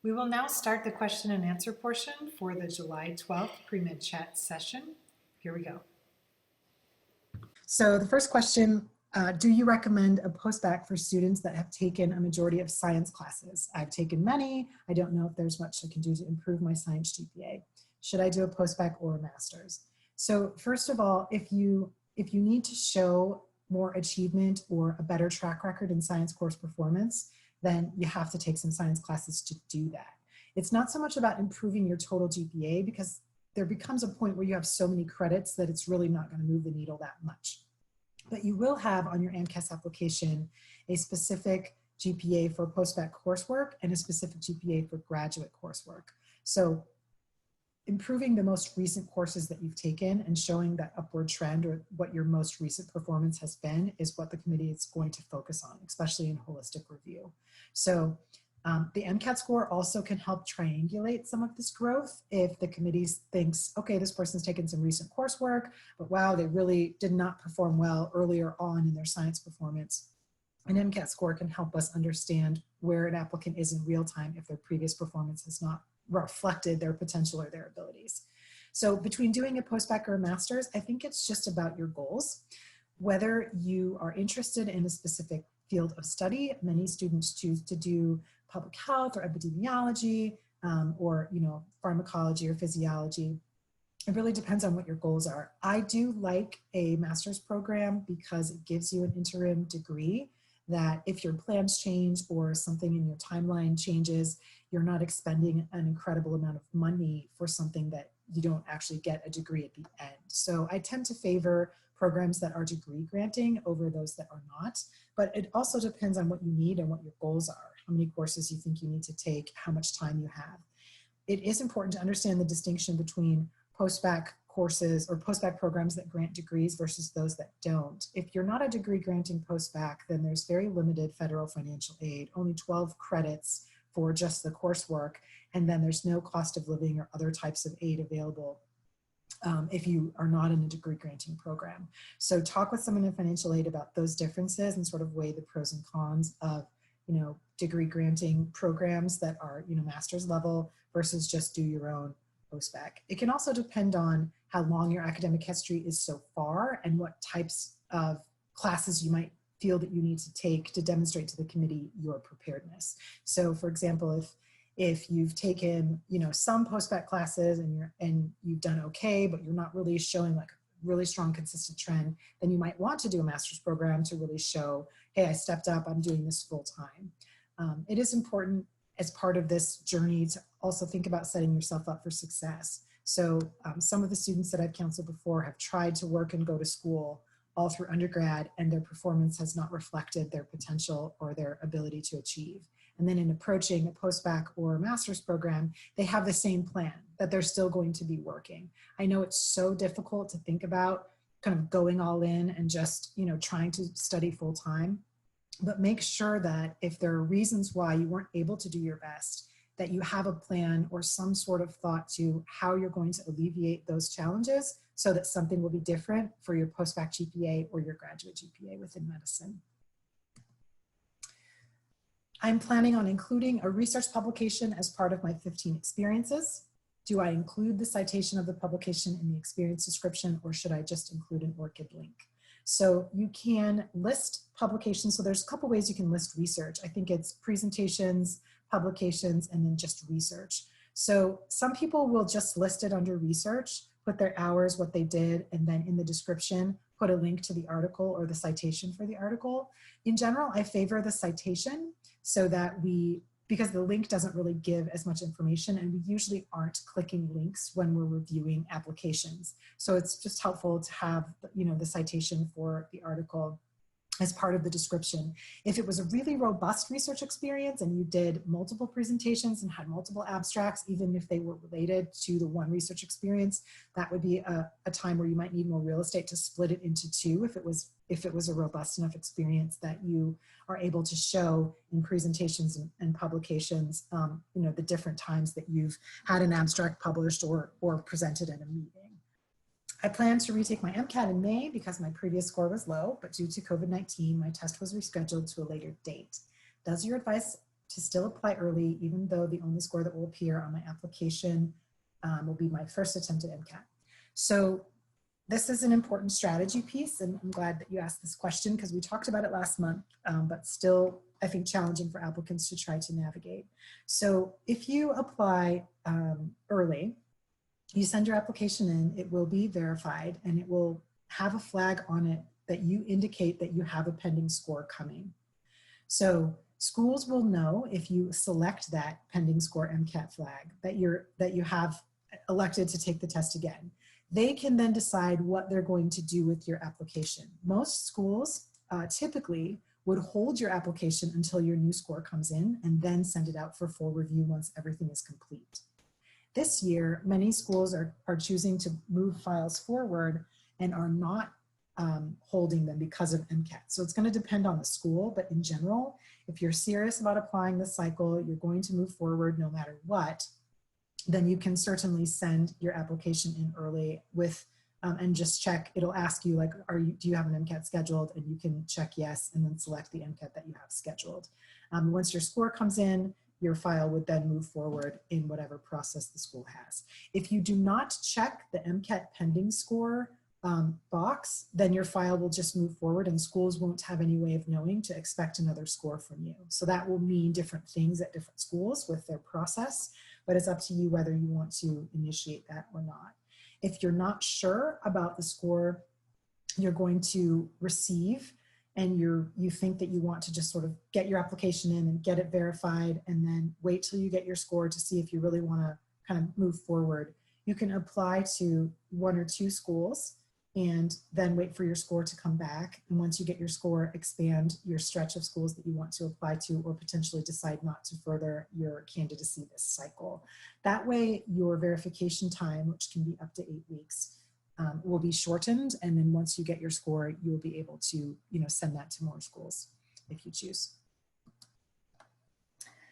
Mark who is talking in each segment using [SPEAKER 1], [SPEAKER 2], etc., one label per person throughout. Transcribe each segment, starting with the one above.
[SPEAKER 1] We will now start the question and answer portion for the July 12th Premed Chat session. Here we go. So the first question, do you recommend a postback for students that have taken a majority of science classes? I've taken many. I don't know if there's much I can do to improve my science GPA. Should I do a postback or a master's? So first of all, if you need to show more achievement or a better track record in science course performance, then you have to take some science classes to do that. It's not so much about improving your total GPA, because there becomes a point where you have so many credits that it's really not going to move the needle that much. But you will have on your AMCAS application a specific GPA for postback coursework and a specific GPA for graduate coursework. So improving the most recent courses that you've taken and showing that upward trend or what your most recent performance has been is what the committee is going to focus on, especially in holistic review. So the MCAT score also can help triangulate some of this growth if the committee thinks, okay, this person's taken some recent coursework, but wow, they really did not perform well earlier on in their science performance. An MCAT score can help us understand where an applicant is in real time if their previous performance has not reflected their potential or their abilities. So between doing a postback or a master's, I think it's just about your goals. Whether you are interested in a specific field of study, many students choose to do public health or epidemiology or pharmacology or physiology. It really depends on what your goals are. I do like a master's program because it gives you an interim degree that if your plans change or something in your timeline changes, you're not expending an incredible amount of money for something that you don't actually get a degree at the end. So I tend to favor programs that are degree granting over those that are not, but it also depends on what you need and what your goals are, how many courses you think you need to take, how much time you have. It is important to understand the distinction between postback courses or postback programs that grant degrees versus those that don't. If you're not a degree granting postback, then there's very limited federal financial aid, only 12 credits for just the coursework, and then there's no cost of living or other types of aid available if you are not in a degree granting program. So talk with someone in financial aid about those differences and sort of weigh the pros and cons of degree granting programs that are master's level versus just do your own postback. It can also depend on how long your academic history is so far and what types of classes you might feel that you need to take to demonstrate to the committee your preparedness. So for example, if you've taken some postback classes and you've done okay, but you're not really showing like a really strong consistent trend, then you might want to do a master's program to really show, hey, I stepped up, I'm doing this full time. It is important as part of this journey to also think about setting yourself up for success. So some of the students that I've counseled before have tried to work and go to school all through undergrad, and their performance has not reflected their potential or their ability to achieve. And then in approaching a postback or a master's program, they have the same plan, that they're still going to be working. I know it's so difficult to think about kind of going all in and just trying to study full time, but make sure that if there are reasons why you weren't able to do your best, that you have a plan or some sort of thought to how you're going to alleviate those challenges so that something will be different for your postback GPA or your graduate GPA within medicine. I'm planning on including a research publication as part of my 15 experiences. Do I include the citation of the publication in the experience description, or should I just include an ORCID link? So you can list publications. So there's a couple ways you can list research. I think it's presentations, publications, and then just research. So some people will just list it under research, put their hours, what they did, and then in the description, put a link to the article or the citation for the article. In general, I favor the citation so that because the link doesn't really give as much information, and we usually aren't clicking links when we're reviewing applications. So it's just helpful to have the citation for the article as part of the description. If it was a really robust research experience and you did multiple presentations and had multiple abstracts, even if they were related to the one research experience, that would be a time where you might need more real estate to split it into two if it was a robust enough experience that you are able to show in presentations and publications, the different times that you've had an abstract published or presented in a meeting. I plan to retake my MCAT in May because my previous score was low, but due to COVID-19, my test was rescheduled to a later date. Does your advice to still apply early, even though the only score that will appear on my application will be my first attempt at MCAT. So this is an important strategy piece, and I'm glad that you asked this question because we talked about it last month, but still, I think, challenging for applicants to try to navigate. So if you apply early, you send your application in, it will be verified, and it will have a flag on it that you indicate that you have a pending score coming. So schools will know if you select that pending score MCAT flag that you have elected to take the test again. They can then decide what they're going to do with your application. Most schools typically would hold your application until your new score comes in and then send it out for full review once everything is complete. This year, many schools are choosing to move files forward and are not holding them because of MCAT. So it's going to depend on the school, but in general, if you're serious about applying this cycle, you're going to move forward no matter what, then you can certainly send your application in early with and just check. It'll ask you like, do you have an MCAT scheduled? And you can check yes, and then select the MCAT that you have scheduled. Once your score comes in, your file would then move forward in whatever process the school has. If you do not check the MCAT pending score box, then your file will just move forward and schools won't have any way of knowing to expect another score from you. So that will mean different things at different schools with their process, but it's up to you whether you want to initiate that or not. If you're not sure about the score you're going to receive and you think that you want to just sort of get your application in and get it verified and then wait till you get your score to see if you really want to kind of move forward, you can apply to 1 or 2 schools and then wait for your score to come back. And once you get your score, expand your stretch of schools that you want to apply to, or potentially decide not to further your candidacy this cycle. That way, your verification time, which can be up to 8 weeks, will be shortened. And then once you get your score, you'll be able to, send that to more schools if you choose.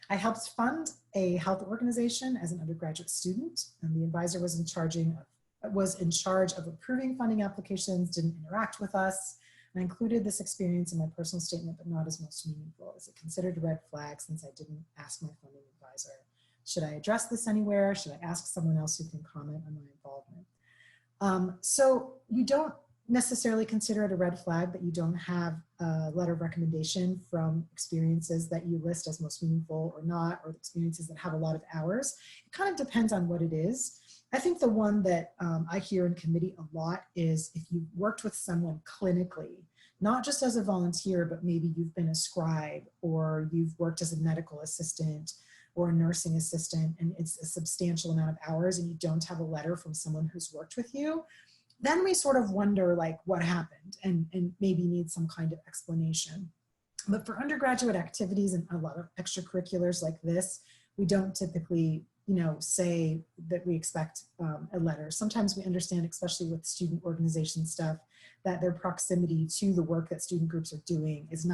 [SPEAKER 1] I helped fund a health organization as an undergraduate student, and the advisor was in charge of approving funding applications, didn't interact with us. I included this experience in my personal statement, but not as most meaningful. Is it considered a red flag since I didn't ask my funding advisor? Should I address this anywhere? Should I ask someone else who can comment on my involvement? So you don't necessarily consider it a red flag that you don't have a letter of recommendation from experiences that you list as most meaningful or not, or experiences that have a lot of hours. It kind of depends on what it is. I think the one that I hear in committee a lot is if you've worked with someone clinically, not just as a volunteer, but maybe you've been a scribe or you've worked as a medical assistant or a nursing assistant, and it's a substantial amount of hours and you don't have a letter from someone who's worked with you, then we sort of wonder like what happened and maybe need some kind of explanation. But for undergraduate activities and a lot of extracurriculars like this, we don't typically say that we expect a letter. Sometimes we understand, especially with student organization stuff, that their proximity to the work that student groups are doing is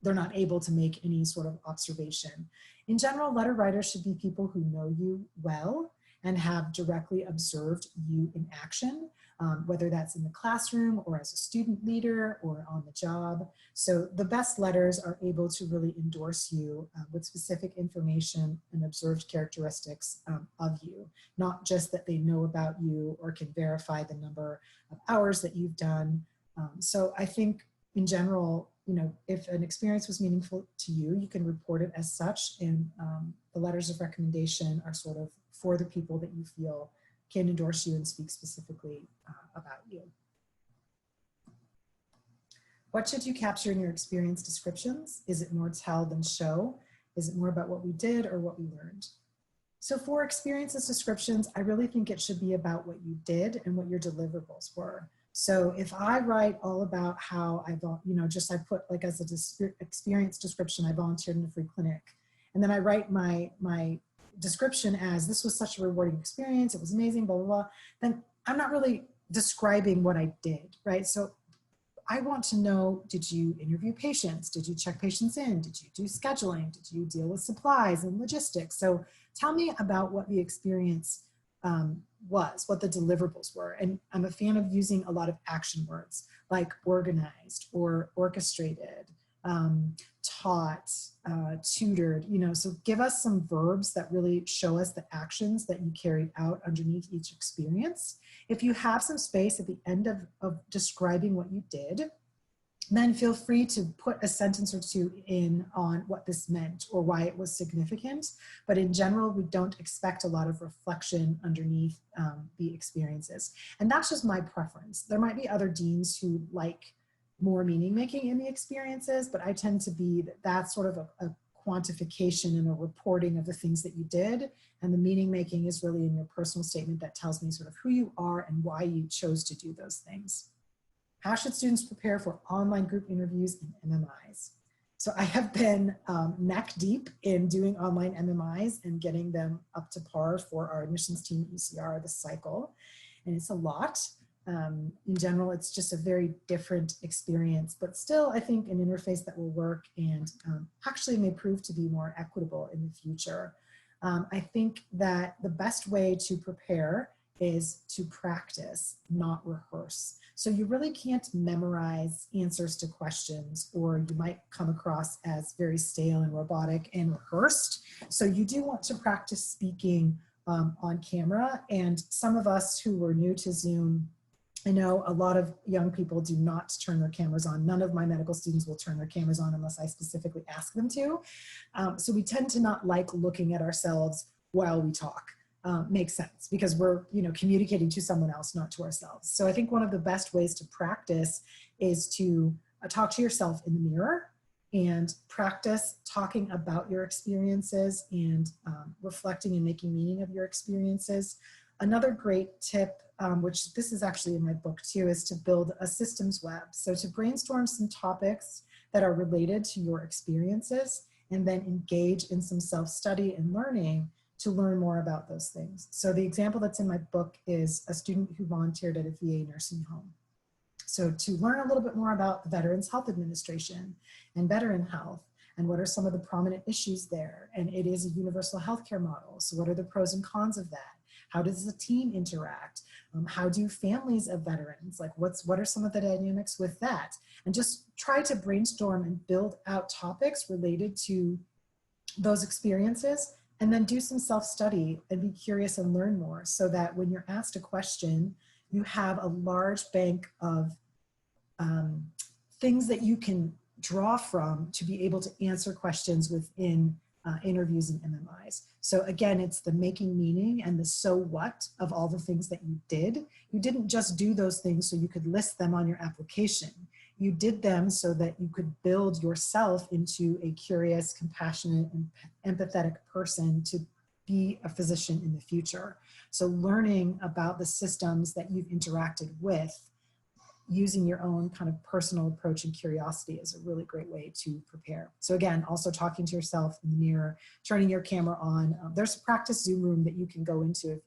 [SPEAKER 1] they're not able to make any sort of observation. In general, letter writers should be people who know you well and have directly observed you in action, whether that's in the classroom or as a student leader or on the job. So the best letters are able to really endorse you with specific information and observed characteristics of you, not just that they know about you or can verify the number of hours that you've done. So I think in general, if an experience was meaningful to you, you can report it as such, and the letters of recommendation are sort of for the people that you feel can endorse you and speak specifically about you. What should you capture in your experience descriptions? Is it more tell than show? Is it more about what we did or what we learned? So for experiences descriptions, I really think it should be about what you did and what your deliverables were. So if I write all about how I put like as a experience description, I volunteered in a free clinic, and then I write my description as this was such a rewarding experience, it was amazing, blah, blah, blah, then I'm not really describing what I did, right? So I want to know, did you interview patients? Did you check patients in? Did you do scheduling? Did you deal with supplies and logistics? So tell me about what the experience was, what the deliverables were. And I'm a fan of using a lot of action words like organized or orchestrated, taught, tutored, you know, so give us some verbs that really show us the actions that you carried out underneath each experience. If you have some space at the end of describing what you did, then feel free to put a sentence or two in on what this meant or why it was significant. But in general, we don't expect a lot of reflection underneath the experiences. And that's just my preference. There might be other deans who like more meaning making in the experiences, but I tend to be that's sort of a quantification and a reporting of the things that you did. And the meaning making is really in your personal statement that tells me sort of who you are and why you chose to do those things. How should students prepare for online group interviews and MMIs? So I have been neck deep in doing online MMIs and getting them up to par for our admissions team at UCR this cycle. And it's a lot. In general, it's just a very different experience, but still I think an interface that will work and actually may prove to be more equitable in the future. I think that the best way to prepare is to practice, not rehearse. So you really can't memorize answers to questions, or you might come across as very stale and robotic and rehearsed. So you do want to practice speaking on camera. And some of us who were new to Zoom, I know a lot of young people do not turn their cameras on. None of my medical students will turn their cameras on unless I specifically ask them to. So we tend to not like looking at ourselves while we talk. Makes sense because we're, you know, communicating to someone else, not to ourselves. So I think one of the best ways to practice is to talk to yourself in the mirror and practice talking about your experiences and reflecting and making meaning of your experiences. Another great tip, which this is actually in my book too, is to build a systems web. So to brainstorm some topics that are related to your experiences and then engage in some self-study and learning to learn more about those things. So the example that's in my book is a student who volunteered at a VA nursing home. So to learn a little bit more about the Veterans Health Administration and veteran health, and what are some of the prominent issues there. And it is a universal healthcare model. So what are the pros and cons of that? How does the team interact? How do families of veterans, like what are some of the dynamics with that? And just try to brainstorm and build out topics related to those experiences, and then do some self-study and be curious and learn more so that when you're asked a question, you have a large bank of things that you can draw from to be able to answer questions within interviews and MMIs. So again, it's the making meaning and the so what of all the things that you did. You didn't just do those things so you could list them on your application. You did them so that you could build yourself into a curious, compassionate, and empathetic person to be a physician in the future. So learning about the systems that you've interacted with using your own kind of personal approach and curiosity is a really great way to prepare. So again, also talking to yourself in the mirror, turning your camera on. There's a practice Zoom room that you can go into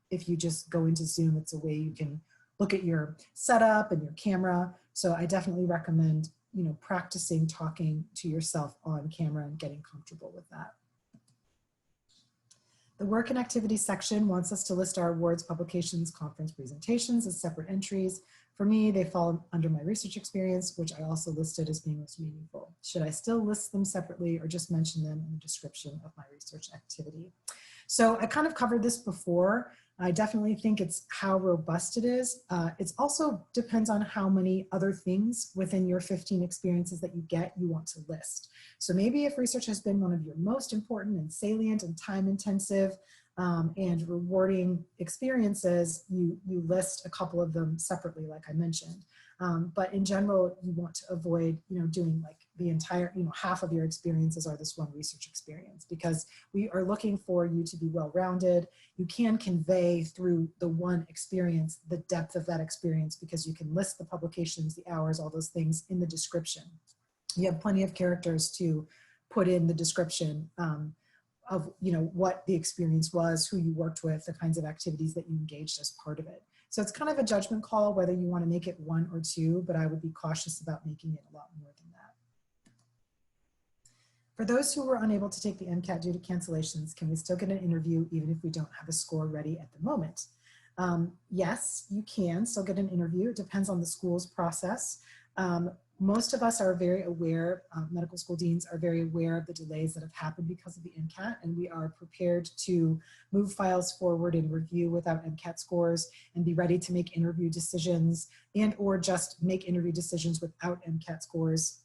[SPEAKER 1] if you just go into Zoom. It's a way you can look at your setup and your camera. So I definitely recommend, you know, practicing talking to yourself on camera and getting comfortable with that. The work and activities section wants us to list our awards, publications, conference presentations as separate entries. For me, they fall under my research experience, which I also listed as being most meaningful. Should I still list them separately or just mention them in the description of my research activity? So I kind of covered this before. I definitely think it's how robust it is. It also depends on how many other things within your 15 experiences that you get you want to list. So maybe if research has been one of your most important and salient and time intensive and rewarding experiences, you list a couple of them separately, like I mentioned. But in general, you want to avoid, you know, doing like the entire, you know, half of your experiences are this one research experience, because we are looking for you to be well-rounded. You can convey through the one experience the depth of that experience because you can list the publications, the hours, all those things in the description. You have plenty of characters to put in the description of, you know, what the experience was, who you worked with, the kinds of activities that you engaged as part of it. So it's kind of a judgment call whether you want to make it 1 or 2, but I would be cautious about making it a lot more than that. For those who were unable to take the MCAT due to cancellations, can we still get an interview even if we don't have a score ready at the moment? Yes, you can still get an interview. It depends on the school's process. Most of us are very aware, medical school deans are very aware of the delays that have happened because of the MCAT, and we are prepared to move files forward and review without MCAT scores and be ready to make interview decisions and or just make interview decisions without MCAT scores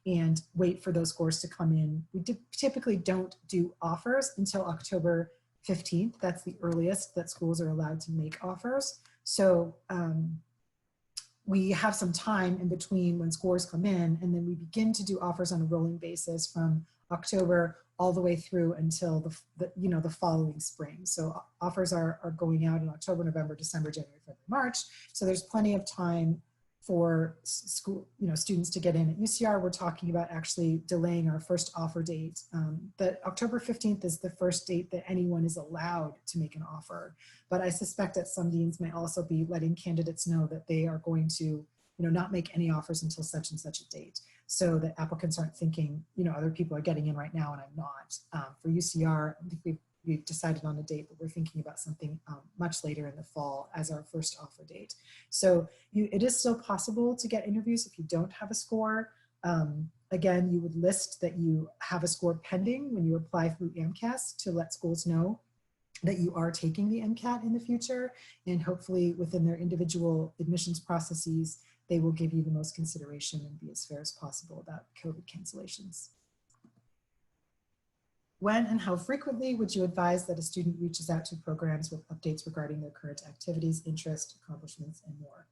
[SPEAKER 1] and wait for those scores to come in. We typically don't do offers until October 15th. That's the earliest that schools are allowed to make offers. So we have some time in between when scores come in, and then we begin to do offers on a rolling basis from October all the way through until the following spring. So offers are going out in October, November, December, January, February, March. So there's plenty of time for school, students to get in. At UCR, we're talking about actually delaying our first offer date. But October 15th is the first date that anyone is allowed to make an offer. But I suspect that some deans may also be letting candidates know that they are going to, not make any offers until such and such a date, so that applicants aren't thinking, other people are getting in right now and I'm not. For UCR, I think we've decided on a date, but we're thinking about something much later in the fall as our first offer date. So it is still possible to get interviews if you don't have a score. Again, you would list that you have a score pending when you apply through AMCAS to let schools know that you are taking the MCAT in the future, and hopefully within their individual admissions processes, they will give you the most consideration and be as fair as possible about COVID cancellations. When and how frequently would you advise that a student reaches out to programs with updates regarding their current activities, interests, accomplishments, and more?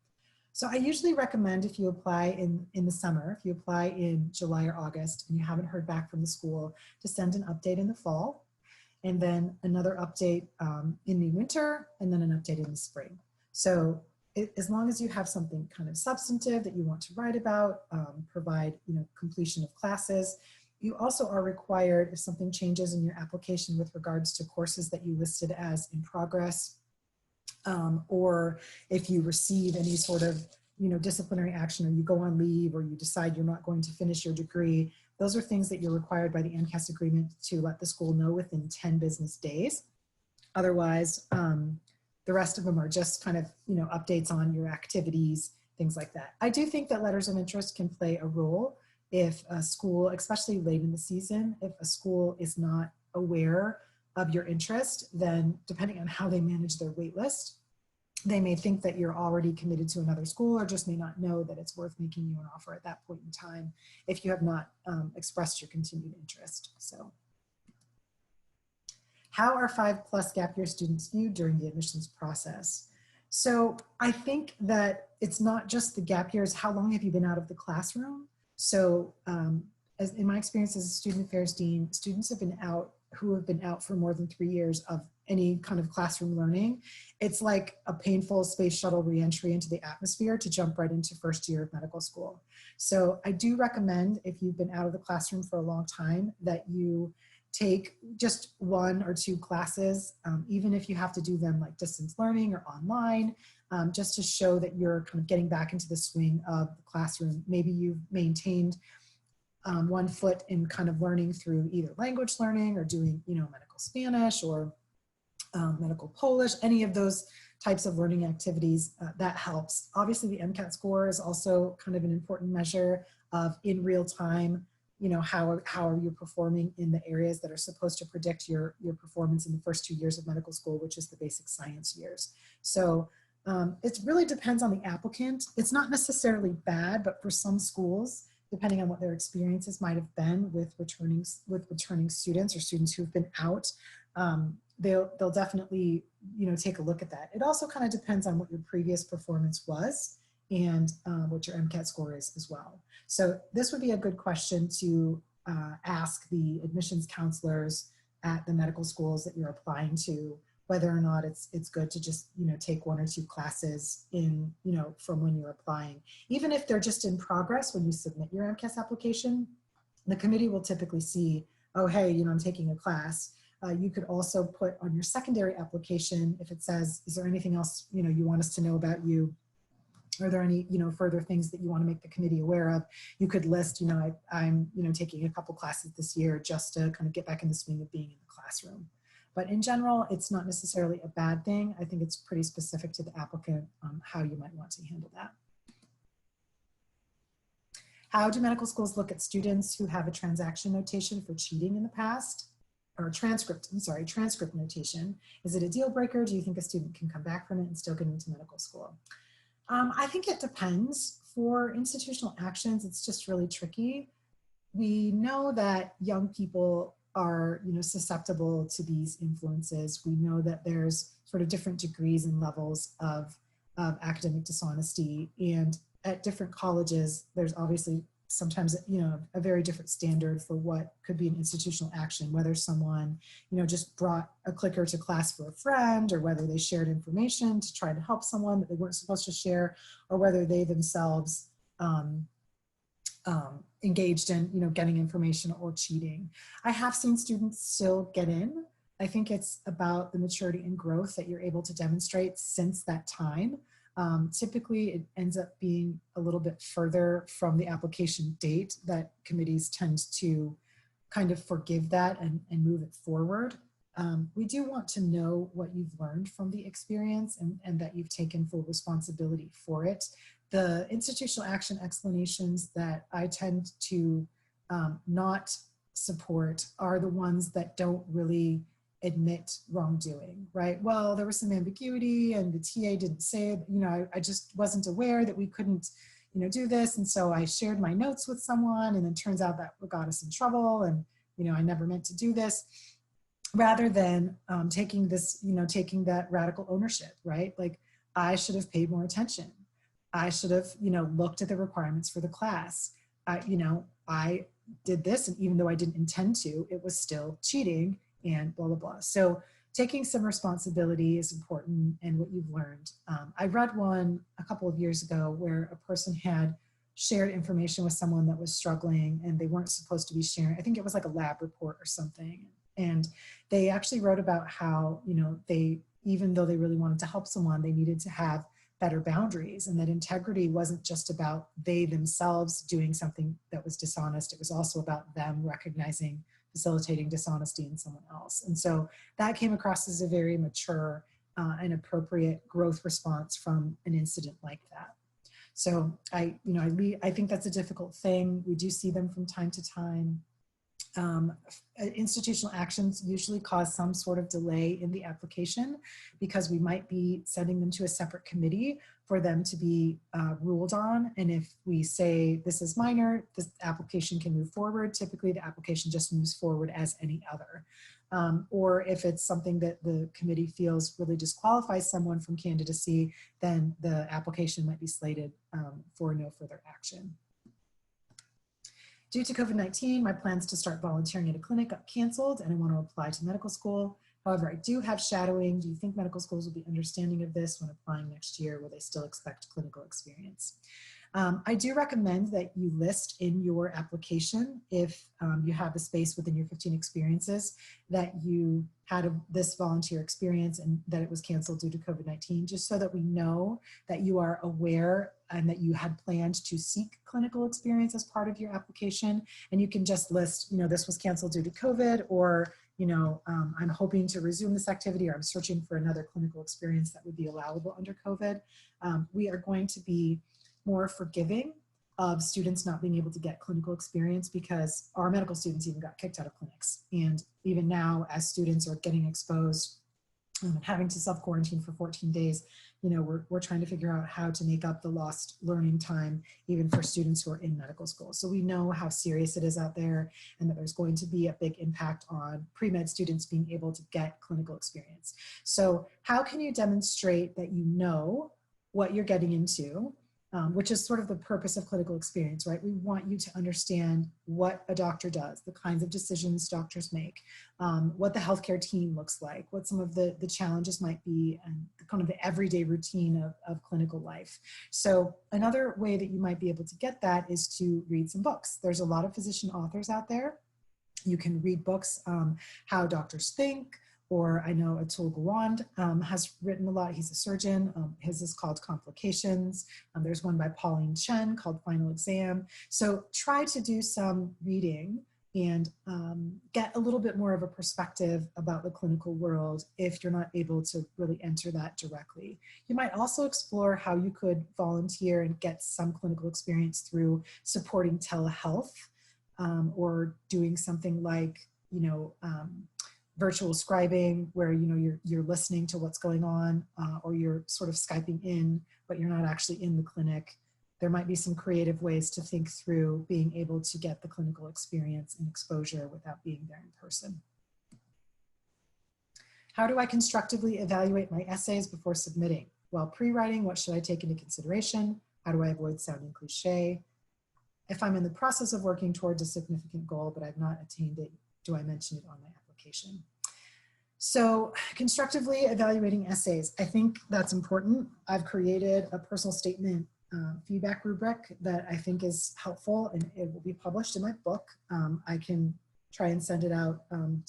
[SPEAKER 1] So I usually recommend, if you apply in the summer, if you apply in July or August and you haven't heard back from the school, to send an update in the fall, and then another update in the winter, and then an update in the spring. So as long as you have something kind of substantive that you want to write about, provide completion of classes. You also are required, if something changes in your application with regards to courses that you listed as in progress, or if you receive any sort of disciplinary action, or you go on leave, or you decide you're not going to finish your degree, those are things that you're required by the AMCAS agreement to let the school know within 10 business days. Otherwise, the rest of them are just kind of updates on your activities, things like that. I do think that letters of interest can play a role if a school, especially late in the season, if a school is not aware of your interest, then depending on how they manage their wait list, they may think that you're already committed to another school, or just may not know that it's worth making you an offer at that point in time if you have not expressed your continued interest. So how are 5+ gap year students viewed during the admissions process? So I think that it's not just the gap years, how long have you been out of the classroom? So as in my experience as a student affairs dean, students who have been out for more than 3 years of any kind of classroom learning. It's like a painful space shuttle reentry into the atmosphere to jump right into first year of medical school. So I do recommend, if you've been out of the classroom for a long time, that you take just 1 or 2 classes, even if you have to do them like distance learning or online, just to show that you're kind of getting back into the swing of the classroom. Maybe you've maintained 1 foot in kind of learning through either language learning or doing, medical Spanish or medical Polish, any of those types of learning activities, that helps. Obviously the MCAT score is also kind of an important measure of in real time, how are you performing in the areas that are supposed to predict your performance in the first 2 years of medical school, which is the basic science years. So it really depends on the applicant. It's not necessarily bad, but for some schools, depending on what their experiences might have been with returning students or students who've been out, they'll definitely take a look at that. It also kind of depends on what your previous performance was and what your MCAT score is as well. So this would be a good question to ask the admissions counselors at the medical schools that you're applying to, whether or not it's good to just take 1 or 2 classes in from when you're applying. Even if they're just in progress when you submit your MCAS application, the committee will typically see, oh hey, I'm taking a class. You could also put on your secondary application, if it says, is there anything else you want us to know about you? Are there any further things that you want to make the committee aware of? You could list, I'm taking a couple classes this year just to kind of get back in the swing of being in the classroom. But in general, it's not necessarily a bad thing. I think it's pretty specific to the applicant how you might want to handle that. How do medical schools look at students who have a transaction notation for cheating in the past? Or transcript notation. Is it a deal breaker? Do you think a student can come back from it and still get into medical school? I think it depends. For institutional actions, it's just really tricky. We know that young people are, susceptible to these influences. We know that there's sort of different degrees and levels of academic dishonesty, and at different colleges, there's obviously sometimes, a very different standard for what could be an institutional action, whether someone, just brought a clicker to class for a friend, or whether they shared information to try to help someone that they weren't supposed to share, or whether they themselves engaged in, getting information or cheating. I have seen students still get in. I think it's about the maturity and growth that you're able to demonstrate since that time. Typically, it ends up being a little bit further from the application date that committees tend to kind of forgive that and move it forward. We do want to know what you've learned from the experience and that you've taken full responsibility for it. The institutional action explanations that I tend to not support are the ones that don't really admit wrongdoing, right? Well, there was some ambiguity and the TA didn't say it, I just wasn't aware that we couldn't, do this. And so I shared my notes with someone, and then turns out that got us in trouble, and, I never meant to do this, rather than taking that radical ownership, right? Like, I should have paid more attention. I should have, looked at the requirements for the class. I did this, and even though I didn't intend to, it was still cheating, and blah, blah, blah. So taking some responsibility is important, and what you've learned. I read one a couple of years ago where a person had shared information with someone that was struggling, and they weren't supposed to be sharing. I think it was like a lab report or something. And they actually wrote about how, even though they really wanted to help someone, they needed to have better boundaries, and that integrity wasn't just about they themselves doing something that was dishonest. It was also about them recognizing, facilitating dishonesty in someone else. And so that came across as a very mature and appropriate growth response from an incident like that. So I think that's a difficult thing. We do see them from time to time. Institutional actions usually cause some sort of delay in the application, because we might be sending them to a separate committee for them to be ruled on. And if we say this is minor, this application can move forward. Typically, the application just moves forward as any other. Or if it's something that the committee feels really disqualifies someone from candidacy, then the application might be slated for no further action. Due to COVID-19, my plans to start volunteering at a clinic got canceled, and I want to apply to medical school. However, I do have shadowing. Do you think medical schools will be understanding of this when applying next year? Will they still expect clinical experience? I do recommend that you list in your application, if you have the space within your 15 experiences, that you had this volunteer experience and that it was canceled due to COVID-19, just so that we know that you are aware and that you had planned to seek clinical experience as part of your application. And you can just list, this was canceled due to COVID, or I'm hoping to resume this activity, or I'm searching for another clinical experience that would be allowable under COVID. We are going to be more forgiving of students not being able to get clinical experience, because our medical students even got kicked out of clinics. And even now, as students are getting exposed and having to self-quarantine for 14 days, we're trying to figure out how to make up the lost learning time, even for students who are in medical school. So we know how serious it is out there, and that there's going to be a big impact on pre-med students being able to get clinical experience. So how can you demonstrate that you know what you're getting into? Which is sort of the purpose of clinical experience, right? We want you to understand what a doctor does, the kinds of decisions doctors make, what the healthcare team looks like, what some of the challenges might be, and kind of the everyday routine of clinical life. So another way that you might be able to get that is to read some books. There's a lot of physician authors out there. You can read books, How Doctors Think, or I know Atul Gawande has written a lot. He's a surgeon. His is called Complications. There's one by Pauline Chen called Final Exam. So try to do some reading and get a little bit more of a perspective about the clinical world if you're not able to really enter that directly. You might also explore how you could volunteer and get some clinical experience through supporting telehealth, or doing something like, virtual scribing, where you're listening to what's going on, or you're sort of Skyping in, but you're not actually in the clinic. There might be some creative ways to think through being able to get the clinical experience and exposure without being there in person. How do I constructively evaluate my essays before submitting? While pre-writing, what should I take into consideration? How do I avoid sounding cliche? If I'm in the process of working towards a significant goal, but I've not attained it, do I mention it on my application? So constructively evaluating essays, I think that's important. I've created a personal statement feedback rubric that I think is helpful, and it will be published in my book. I can try and send it out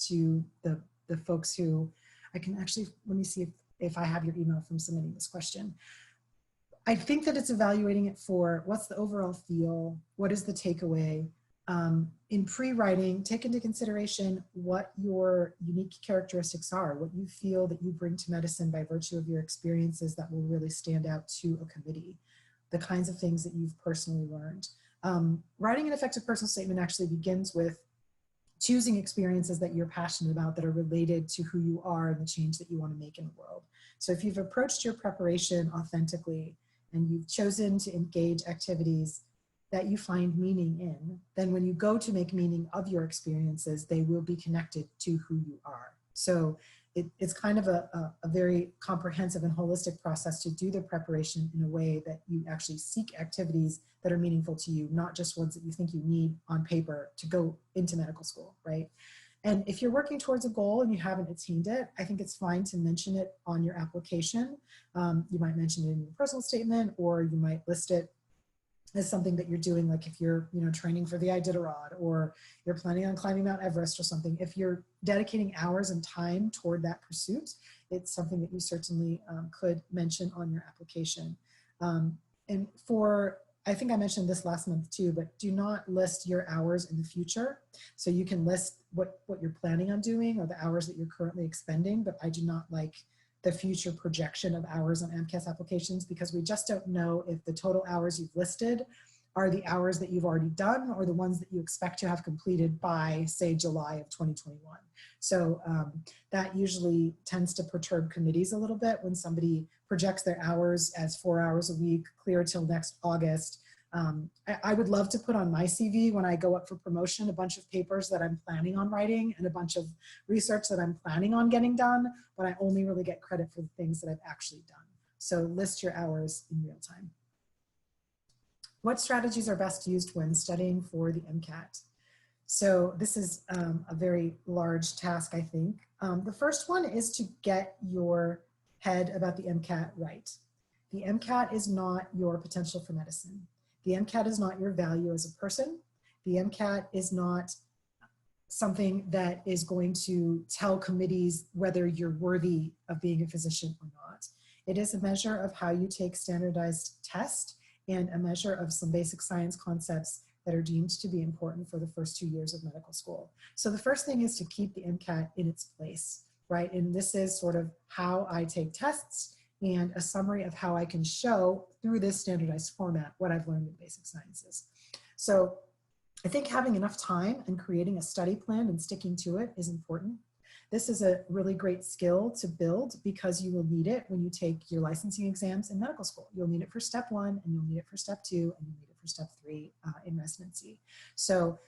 [SPEAKER 1] to the folks who, I can actually, let me see if I have your email from submitting this question. I think that it's evaluating it for what's the overall feel, what is the takeaway. In pre-writing, take into consideration what your unique characteristics are, what you feel that you bring to medicine by virtue of your experiences that will really stand out to a committee, the kinds of things that you've personally learned. Writing an effective personal statement actually begins with choosing experiences that you're passionate about that are related to who you are and the change that you want to make in the world. So if you've approached your preparation authentically and you've chosen to engage activities that you find meaning in, then when you go to make meaning of your experiences, they will be connected to who you are. So it's kind of a very comprehensive and holistic process to do the preparation in a way that you actually seek activities that are meaningful to you, not just ones that you think you need on paper to go into medical school, right? And if you're working towards a goal and you haven't attained it, I think it's fine to mention it on your application. You might mention it in your personal statement, or you might list it as something that you're doing, like if you're training for the Iditarod, or you're planning on climbing Mount Everest or something. If you're dedicating hours and time toward that pursuit, it's something that you certainly could mention on your application. And I think I mentioned this last month too, but do not list your hours in the future. So you can list what you're planning on doing or the hours that you're currently expending, but I do not like the future projection of hours on AMCAS applications, because we just don't know if the total hours you've listed are the hours that you've already done or the ones that you expect to have completed by, say, July of 2021. So that usually tends to perturb committees a little bit when somebody projects their hours as 4 hours a week, clear till next August. I would love to put on my CV when I go up for promotion a bunch of papers that I'm planning on writing and a bunch of research that I'm planning on getting done, but I only really get credit for the things that I've actually done. So list your hours in real time. What strategies are best used when studying for the MCAT? So this is a very large task, I think. The first one is to get your head about the MCAT right. The MCAT is not your potential for medicine. The MCAT is not your value as a person. The MCAT is not something that is going to tell committees whether you're worthy of being a physician or not. It is a measure of how you take standardized tests and a measure of some basic science concepts that are deemed to be important for the first 2 years of medical school. So the first thing is to keep the MCAT in its place, right? And this is sort of how I take tests and a summary of how I can show through this standardized format what I've learned in basic sciences. So I think having enough time and creating a study plan and sticking to it is important. This is a really great skill to build because you will need it when you take your licensing exams in medical school. You'll need it for step 1, and you'll need it for step 2, and you'll need it for step 3 in residency. So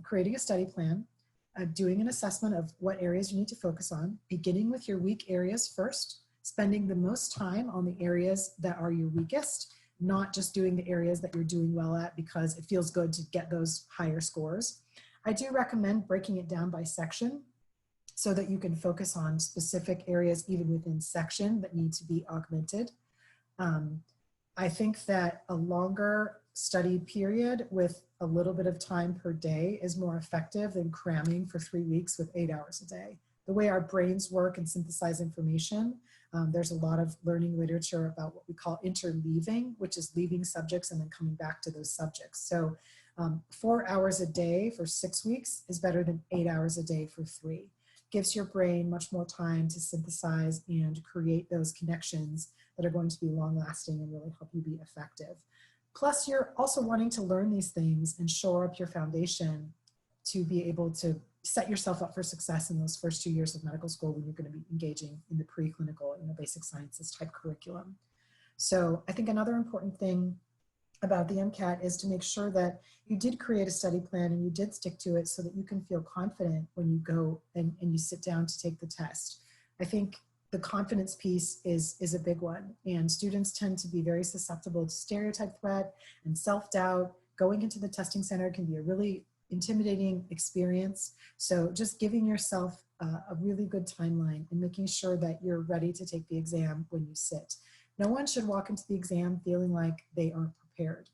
[SPEAKER 1] creating a study plan, doing an assessment of what areas you need to focus on, beginning with your weak areas first, spending the most time on the areas that are your weakest, not just doing the areas that you're doing well at because it feels good to get those higher scores. I do recommend breaking it down by section so that you can focus on specific areas even within section that need to be augmented. I think that a longer study period with a little bit of time per day is more effective than cramming for 3 weeks with 8 hours a day. The way our brains work and synthesize information, there's a lot of learning literature about what we call interleaving, which is leaving subjects and then coming back to those subjects. So 4 hours a day for 6 weeks is better than 8 hours a day for 3. Gives your brain much more time to synthesize and create those connections that are going to be long lasting and really help you be effective. Plus, you're also wanting to learn these things and shore up your foundation to be able to set yourself up for success in those first 2 years of medical school when you're going to be engaging in the preclinical, basic sciences type curriculum. So I think another important thing about the MCAT is to make sure that you did create a study plan and you did stick to it so that you can feel confident when you go and you sit down to take the test. I think the confidence piece is a big one, and students tend to be very susceptible to stereotype threat and self-doubt. Going into the testing center can be a really intimidating experience. So just giving yourself a really good timeline and making sure that you're ready to take the exam when you sit. No one should walk into the exam feeling like they aren't prepared.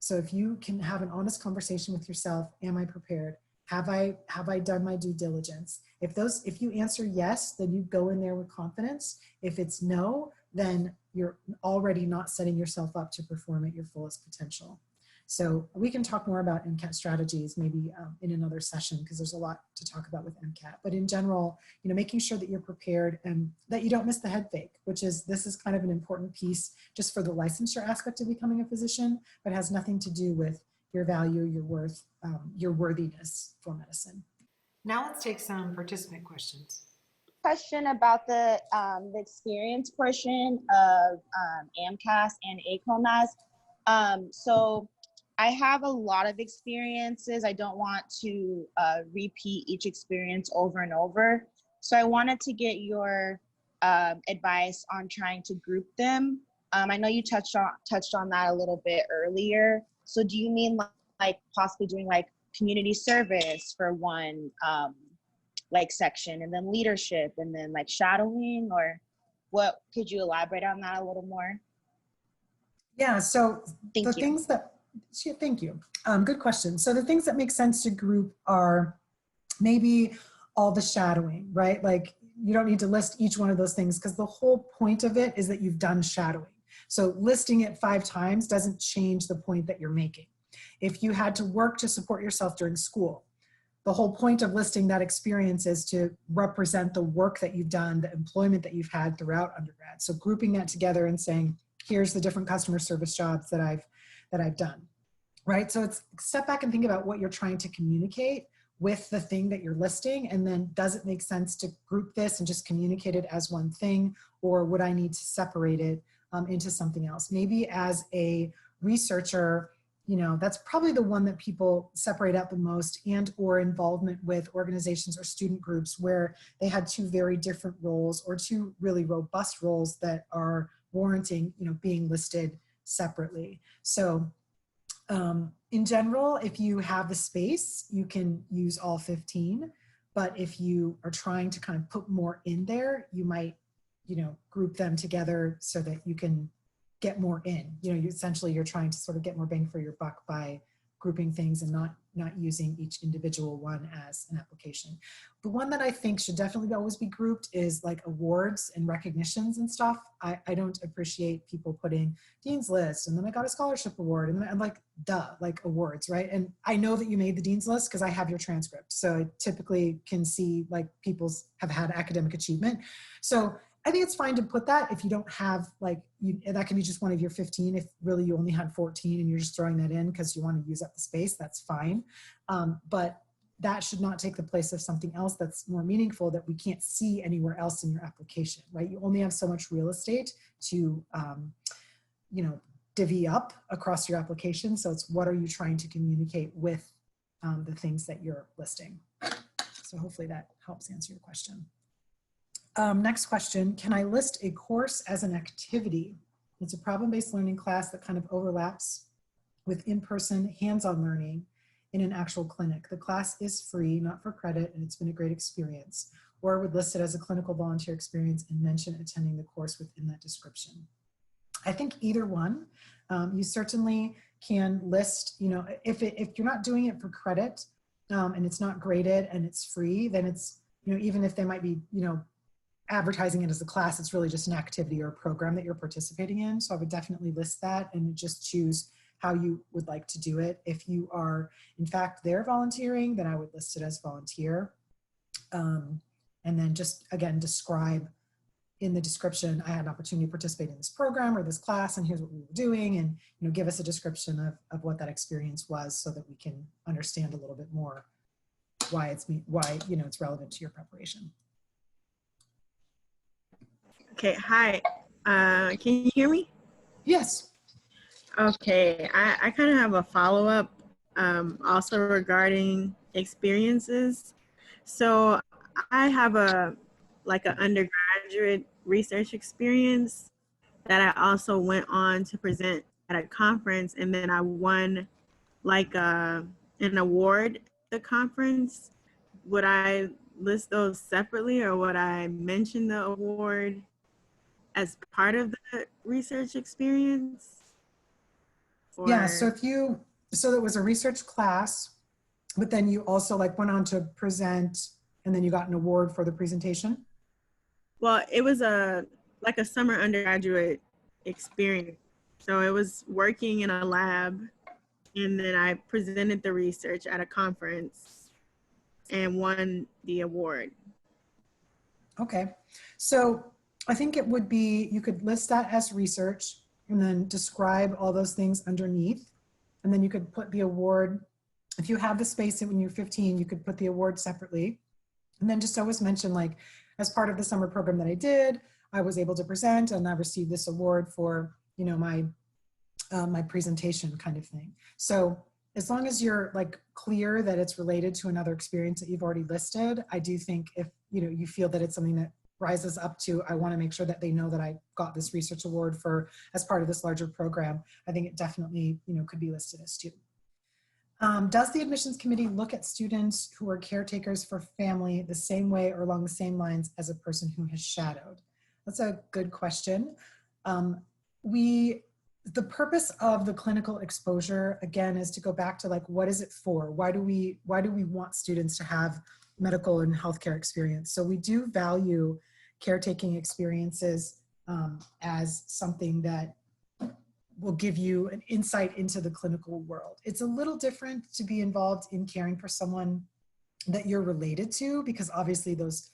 [SPEAKER 1] So if you can have an honest conversation with yourself, am I prepared? Have I done my due diligence? If you answer yes, then you go in there with confidence. If it's no, then you're already not setting yourself up to perform at your fullest potential. So we can talk more about MCAT strategies maybe in another session, because there's a lot to talk about with MCAT. But in general, making sure that you're prepared and that you don't miss the head fake, this is kind of an important piece just for the licensure aspect of becoming a physician, but has nothing to do with your value, your worth, your worthiness for medicine.
[SPEAKER 2] Now let's take some participant questions.
[SPEAKER 3] Question about the experience portion of AMCAS and AMCAS. So I have a lot of experiences. I don't want to repeat each experience over and over. So I wanted to get your advice on trying to group them. I know you touched on that a little bit earlier. So do you mean like possibly doing like community service for one section, and then leadership, and then like shadowing, or what? Could you elaborate on that a little more?
[SPEAKER 1] Yeah, so
[SPEAKER 3] Thank you.
[SPEAKER 1] Things that, thank you. Good question. So the things that make sense to group are maybe all the shadowing, right? Like you don't need to list each one of those things because the whole point of it is that you've done shadowing. So listing it 5 times doesn't change the point that you're making. If you had to work to support yourself during school, the whole point of listing that experience is to represent the work that you've done, the employment that you've had throughout undergrad. So grouping that together and saying, here's the different customer service jobs that I've done, right? So it's step back and think about what you're trying to communicate with the thing that you're listing, and then does it make sense to group this and just communicate it as one thing, or would I need to separate it into something else? Maybe as a researcher, that's probably the one that people separate out the most, and or involvement with organizations or student groups where they had 2 very different roles or 2 really robust roles that are warranting, being listed separately. So in general, if you have the space, you can use all 15, but if you are trying to kind of put more in there, you might, group them together so that you can get more in. You're trying to sort of get more bang for your buck by grouping things and not using each individual one as an application. The one that I think should definitely always be grouped is like awards and recognitions and stuff. I don't appreciate people putting Dean's List, and then I got a scholarship award, and I'm like, duh, like awards, right? And I know that you made the Dean's List because I have your transcript. So I typically can see like people's have had academic achievement. So I think it's fine to put that if you don't have that can be just one of your 15. If really you only had 14 and you're just throwing that in because you want to use up the space, that's fine. But that should not take the place of something else that's more meaningful that we can't see anywhere else in your application, right? You only have so much real estate to, divvy up across your application. So it's what are you trying to communicate with the things that you're listing. So hopefully that helps answer your question. Next question, can I list a course as an activity? It's a problem-based learning class that kind of overlaps with in-person hands-on learning in an actual clinic. The class is free, not for credit, and it's been a great experience. Or would list it as a clinical volunteer experience and mention attending the course within that description. I think either one. You certainly can list, if you're not doing it for credit and it's not graded and it's free, then it's, even if they might be, advertising it as a class, it's really just an activity or a program that you're participating in. So I would definitely list that and just choose how you would like to do it. If you are, in fact, there volunteering, then I would list it as volunteer. And then just, again, describe in the description, I had an opportunity to participate in this program or this class, and here's what we were doing, and give us a description of what that experience was so that we can understand a little bit more why it's relevant to your preparation.
[SPEAKER 4] Okay, hi. Can you hear me?
[SPEAKER 1] Yes.
[SPEAKER 4] Okay, I kind of have a follow-up also regarding experiences. So I have an undergraduate research experience that I also went on to present at a conference, and then I won an award at the conference. Would I list those separately, or would I mention the award as part of the research experience?
[SPEAKER 1] Yeah, so there was a research class, but then you also went on to present, and then you got an award for the presentation?
[SPEAKER 4] Well, it was a summer undergraduate experience. So it was working in a lab, and then I presented the research at a conference and won the award.
[SPEAKER 1] Okay, so I think it would be, you could list that as research and then describe all those things underneath. And then you could put the award, if you have the space when you're 15, you could put the award separately. And then just always mention, as part of the summer program that I did, I was able to present and I received this award for, my presentation kind of thing. So as long as you're clear that it's related to another experience that you've already listed, I do think if, you feel that it's something that rises up to, I want to make sure that they know that I got this research award for as part of this larger program, I think it definitely, could be listed as student. Does the admissions committee look at students who are caretakers for family the same way or along the same lines as a person who has shadowed? That's a good question. The purpose of the clinical exposure, again, is to go back to what is it for? Why do we want students to have medical and healthcare experience? So we do value caretaking experiences as something that will give you an insight into the clinical world. It's a little different to be involved in caring for someone that you're related to, because obviously those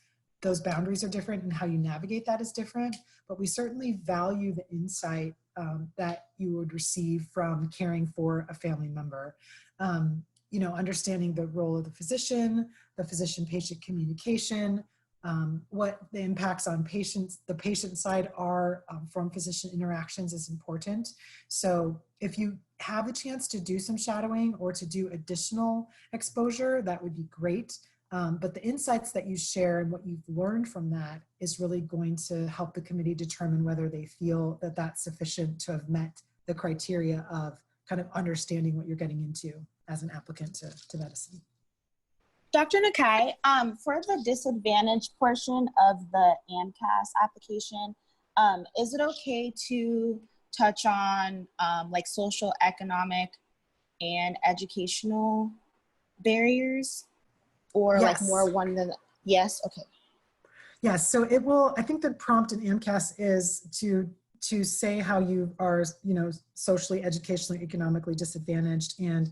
[SPEAKER 1] boundaries are different and how you navigate that is different, but we certainly value the insight that you would receive from caring for a family member. Understanding the role of the physician-patient communication, what the impacts on the patient side are from physician interactions is important. So if you have a chance to do some shadowing or to do additional exposure, that would be great. But the insights that you share and what you've learned from that is really going to help the committee determine whether they feel that that's sufficient to have met the criteria of kind of understanding what you're getting into as an applicant to medicine.
[SPEAKER 3] Dr. Nakae, for the disadvantaged portion of the AMCAS application, is it okay to touch on social, economic, and educational barriers? Or
[SPEAKER 1] yes.
[SPEAKER 3] more one than, yes, okay.
[SPEAKER 1] Yes, so it will, I think the prompt in AMCAS is to say how you are, socially, educationally, economically disadvantaged, and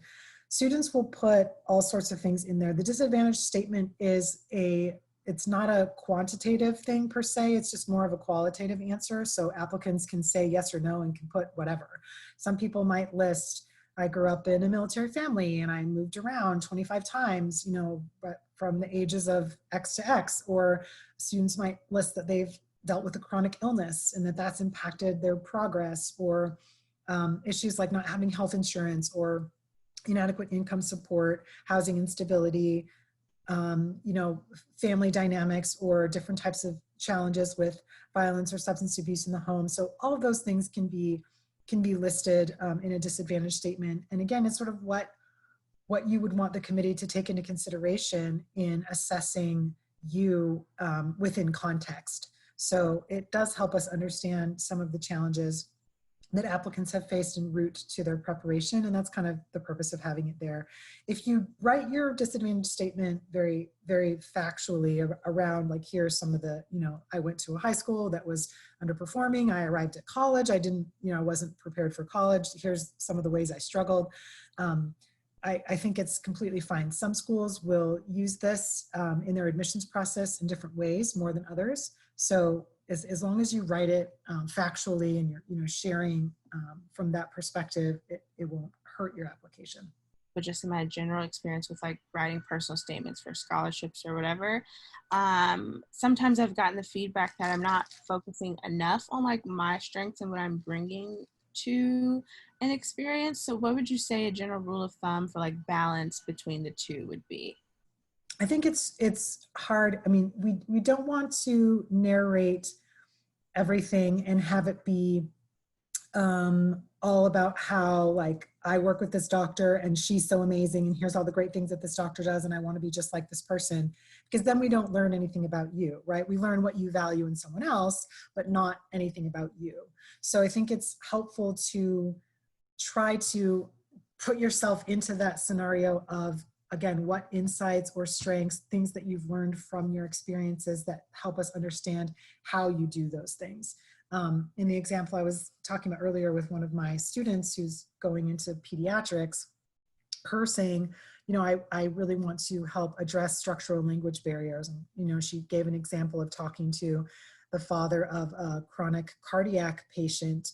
[SPEAKER 1] students will put all sorts of things in there. The disadvantage statement is it's not a quantitative thing per se, it's just more of a qualitative answer. So applicants can say yes or no and can put whatever. Some people might list, I grew up in a military family and I moved around 25 times, but from the ages of X to X, or students might list that they've dealt with a chronic illness and that's impacted their progress, or issues like not having health insurance or inadequate income support, housing instability, family dynamics, or different types of challenges with violence or substance abuse in the home. So all of those things can be listed in a disadvantage statement. And again, it's sort of what you would want the committee to take into consideration in assessing you within context. So it does help us understand some of the challenges that applicants have faced en route to their preparation, and that's kind of the purpose of having it there. If you write your disadvantage statement very, very factually around, like, here's some of the, I went to a high school that was underperforming, I arrived at college, I didn't, wasn't prepared for college, here's some of the ways I struggled. I think it's completely fine. Some schools will use this in their admissions process in different ways, more than others. So as long as you write it factually and you're sharing from that perspective, it won't hurt your application.
[SPEAKER 5] But just in my general experience with like writing personal statements for scholarships or whatever, sometimes I've gotten the feedback that I'm not focusing enough on like my strengths and what I'm bringing to an experience. So what would you say a general rule of thumb for like balance between the two would be?
[SPEAKER 1] I think it's hard. I mean, we don't want to narrate everything and have it be all about how, like, I work with this doctor and she's so amazing and here's all the great things that this doctor does and I want to be just like this person, because then we don't learn anything about you, right? We learn what you value in someone else, but not anything about you. So I think it's helpful to try to put yourself into that scenario of, again, what insights or strengths, things that you've learned from your experiences that help us understand how you do those things. In the example I was talking about earlier with one of my students who's going into pediatrics, her saying, I really want to help address structural language barriers. And, she gave an example of talking to the father of a chronic cardiac patient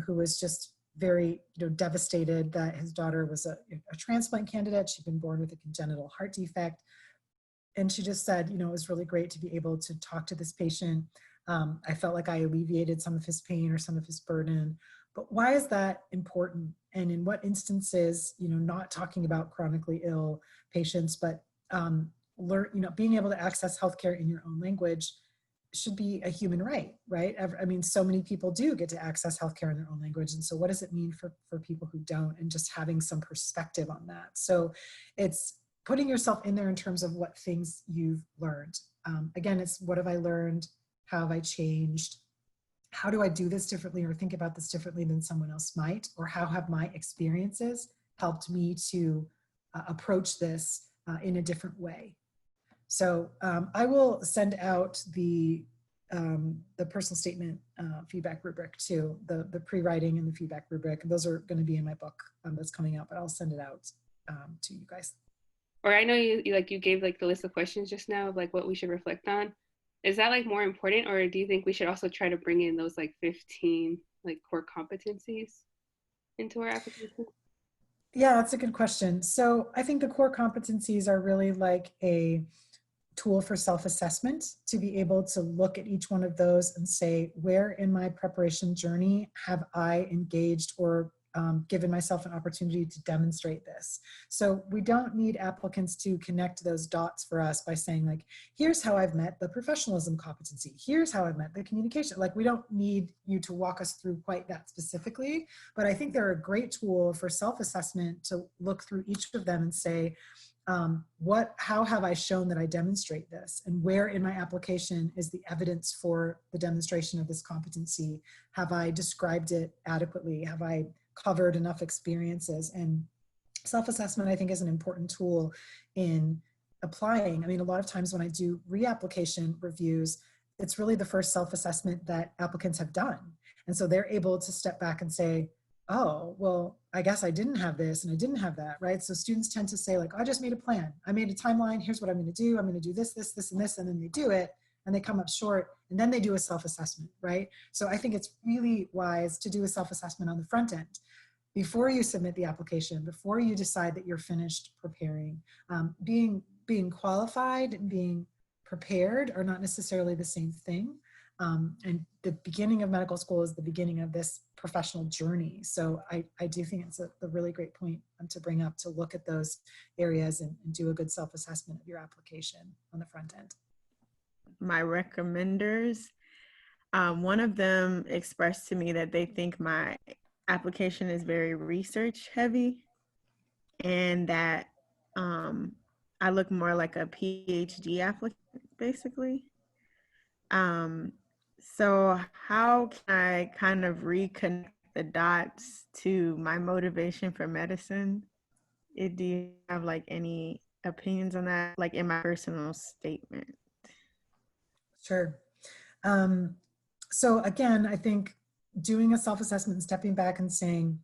[SPEAKER 1] who was just very devastated that his daughter was a transplant candidate. She'd been born with a congenital heart defect. And she just said, it was really great to be able to talk to this patient. I felt like I alleviated some of his pain or some of his burden. But why is that important? And in what instances, not talking about chronically ill patients, but being able to access healthcare in your own language should be a human right, right? I mean, so many people do get to access healthcare in their own language. And so what does it mean for people who don't, and just having some perspective on that. So it's putting yourself in there in terms of what things you've learned. Again, it's what have I learned? How have I changed? How do I do this differently or think about this differently than someone else might? Or how have my experiences helped me to approach this in a different way? So I will send out the personal statement feedback rubric too, the pre-writing and the feedback rubric. Those are going to be in my book that's coming out, but I'll send it out to you guys.
[SPEAKER 6] Or I know you gave like the list of questions just now of like what we should reflect on. Is that like more important, or do you think we should also try to bring in those like 15 like core competencies into our application?
[SPEAKER 1] Yeah, that's a good question. So I think the core competencies are really like a tool for self-assessment, to be able to look at each one of those and say, where in my preparation journey have I engaged or given myself an opportunity to demonstrate this? So we don't need applicants to connect those dots for us by saying like, here's how I've met the professionalism competency. Here's how I've met the communication. Like, we don't need you to walk us through quite that specifically, but I think they're a great tool for self-assessment to look through each of them and say, how have I shown that I demonstrate this? And where in my application is the evidence for the demonstration of this competency? Have I described it adequately? Have I covered enough experiences? And self-assessment, I think, is an important tool in applying. I mean, a lot of times when I do reapplication reviews, it's really the first self-assessment that applicants have done. And so they're able to step back and say, oh, well, I guess I didn't have this and I didn't have that, right? So students tend to say like, I just made a plan. I made a timeline. Here's what I'm going to do. I'm going to do this, this, this, and this. And then they do it and they come up short, and then they do a self-assessment, right? So I think it's really wise to do a self-assessment on the front end before you submit the application, before you decide that you're finished preparing. Being qualified and being prepared are not necessarily the same thing. And the beginning of medical school is the beginning of this professional journey. So I do think it's a really great point to bring up, to look at those areas and do a good self-assessment of your application on the front end.
[SPEAKER 4] My recommenders, one of them expressed to me that they think my application is very research heavy, and that I look more like a PhD applicant, basically. So how can I kind of reconnect connect the dots to my motivation for medicine. Do you have like any opinions on that, like in my personal statement?
[SPEAKER 1] Sure. So again, I think doing a self-assessment and stepping back and saying,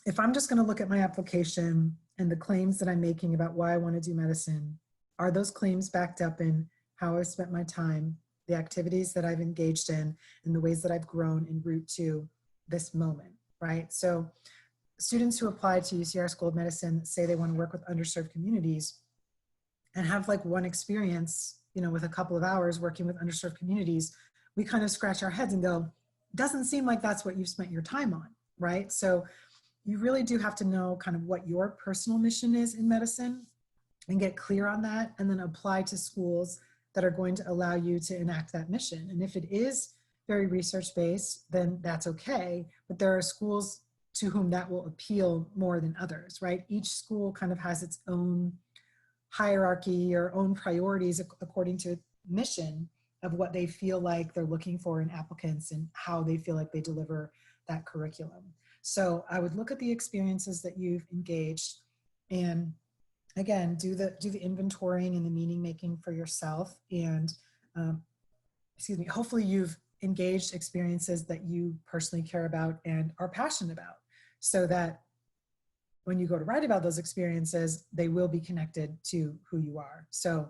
[SPEAKER 1] if I'm just going to look at my application and the claims that I'm making about why I want to do medicine, are those claims backed up in how I've spent my time, the activities that I've engaged in, and the ways that I've grown en route to this moment, right? So students who apply to UCR School of Medicine say they want to work with underserved communities and have like one experience, you know, with a couple of hours working with underserved communities, we kind of scratch our heads and go, doesn't seem like that's what you've spent your time on, right? So you really do have to know kind of what your personal mission is in medicine and get clear on that, and then apply to schools that are going to allow you to enact that mission. And if it is very research-based, then that's okay, but there are schools to whom that will appeal more than others, right? Each school kind of has its own hierarchy or own priorities according to mission of what they feel like they're looking for in applicants and how they feel like they deliver that curriculum. So I would look at the experiences that you've engaged and again, do the inventorying and the meaning making for yourself. And hopefully you've engaged experiences that you personally care about and are passionate about, so that when you go to write about those experiences, they will be connected to who you are. So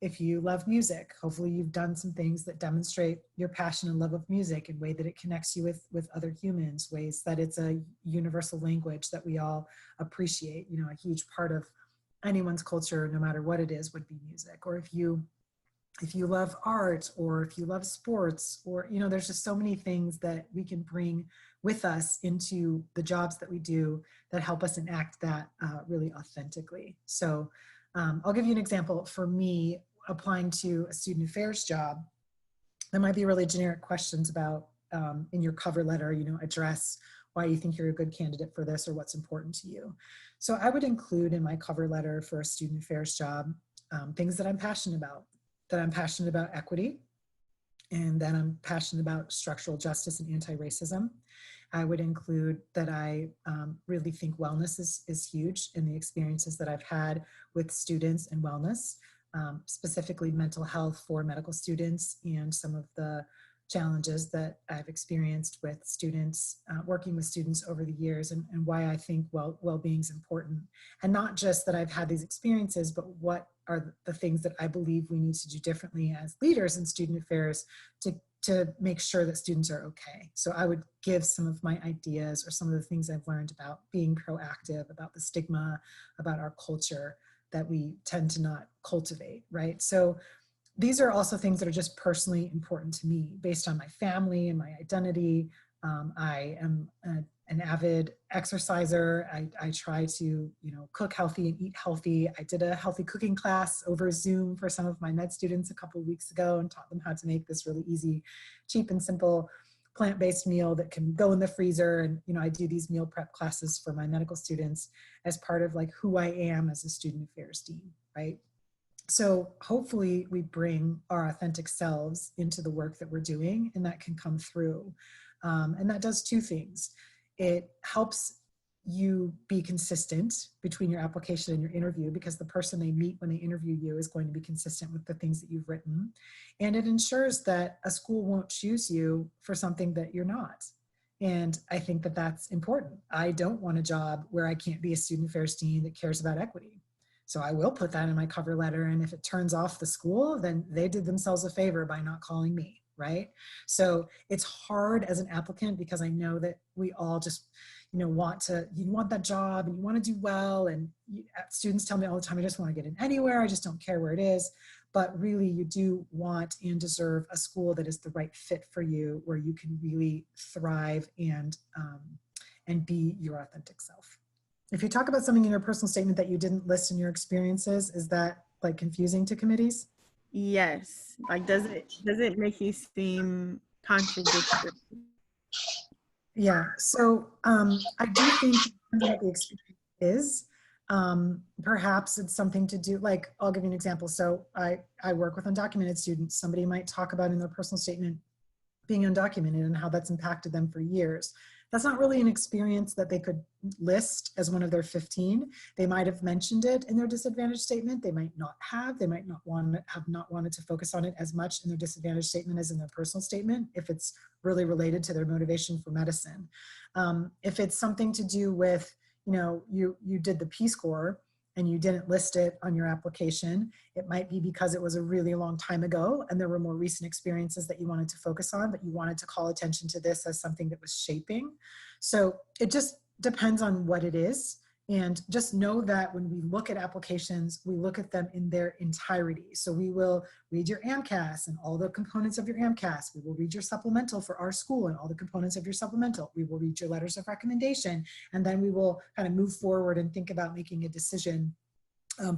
[SPEAKER 1] if you love music, hopefully you've done some things that demonstrate your passion and love of music in a way that it connects you with other humans, ways that it's a universal language that we all appreciate. You know, a huge part of anyone's culture, no matter what it is, would be music. Or if you love art, or if you love sports, or, you know, there's just so many things that we can bring with us into the jobs that we do that help us enact that really authentically. So I'll give you an example. For me, applying to a student affairs job, there might be really generic questions about in your cover letter, you know, address why you think you're a good candidate for this or what's important to you. So I would include in my cover letter for a student affairs job things that I'm passionate about, that I'm passionate about equity, and that I'm passionate about structural justice and anti-racism. I would include that I really think wellness is huge in the experiences that I've had with students and wellness, specifically mental health for medical students, and some of the challenges that I've experienced with students, working with students over the years, and why I think well-being is important. And not just that I've had these experiences, but what are the things that I believe we need to do differently as leaders in student affairs to make sure that students are okay. So I would give some of my ideas or some of the things I've learned about being proactive, about the stigma, about our culture that we tend to not cultivate, right? So these are also things that are just personally important to me based on my family and my identity. I am an avid exerciser. I try to, you know, cook healthy and eat healthy. I did a healthy cooking class over Zoom for some of my med students a couple of weeks ago and taught them how to make this really easy, cheap and simple plant-based meal that can go in the freezer. And, you know, I do these meal prep classes for my medical students as part of like who I am as a student affairs dean, right? So hopefully we bring our authentic selves into the work that we're doing, and that can come through. And that does two things. It helps you be consistent between your application and your interview, because the person they meet when they interview you is going to be consistent with the things that you've written. And it ensures that a school won't choose you for something that you're not. And I think that that's important. I don't want a job where I can't be a student affairs dean that cares about equity. So I will put that in my cover letter, and if it turns off the school, then they did themselves a favor by not calling me, right? So it's hard as an applicant, because I know that we all just, you know, you want that job and you want to do well. And students tell me all the time, I just want to get in anywhere. I just don't care where it is. But really you do want and deserve a school that is the right fit for you, where you can really thrive and be your authentic self. If you talk about something in your personal statement that you didn't list in your experiences, is that like confusing to committees?
[SPEAKER 4] Yes. Like, does it make you seem contradictory?
[SPEAKER 1] Yeah. So I do think what the experience is. Perhaps it's something to do, like, I'll give you an example. So I work with undocumented students. Somebody might talk about in their personal statement being undocumented and how that's impacted them for years. That's not really an experience that they could list as one of their 15. They might have mentioned it in their disadvantage statement. They might not have. They might not have not wanted to focus on it as much in their disadvantage statement as in their personal statement, if it's really related to their motivation for medicine. If it's something to do with, you did the P-score and you didn't list it on your application, it might be because it was a really long time ago and there were more recent experiences that you wanted to focus on, but you wanted to call attention to this as something that was shaping. So it just depends on what it is. And just know that when we look at applications, we look at them in their entirety. So we will read your AMCAS and all the components of your AMCAS. We will read your supplemental for our school and all the components of your supplemental. We will read your letters of recommendation, and then we will kind of move forward and think about making a decision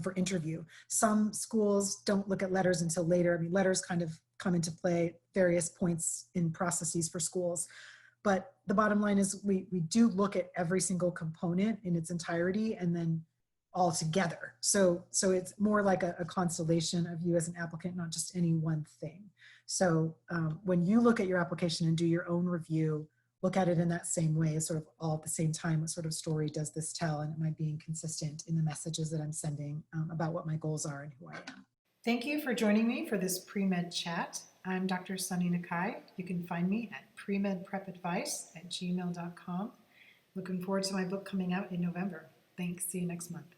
[SPEAKER 1] for interview. Some schools don't look at letters until later. I mean, letters kind of come into play at various points in processes for schools. But the bottom line is we do look at every single component in its entirety and then all together. So it's more like a constellation of you as an applicant, not just any one thing. So when you look at your application and do your own review, look at it in that same way, sort of all at the same time. What sort of story does this tell? And am I being consistent in the messages that I'm sending about what my goals are and who I am?
[SPEAKER 2] Thank you for joining me for this pre-med chat. I'm Dr. Sunny Nakae. You can find me at premedprepadvice@gmail.com. Looking forward to my book coming out in November. Thanks. See you next month.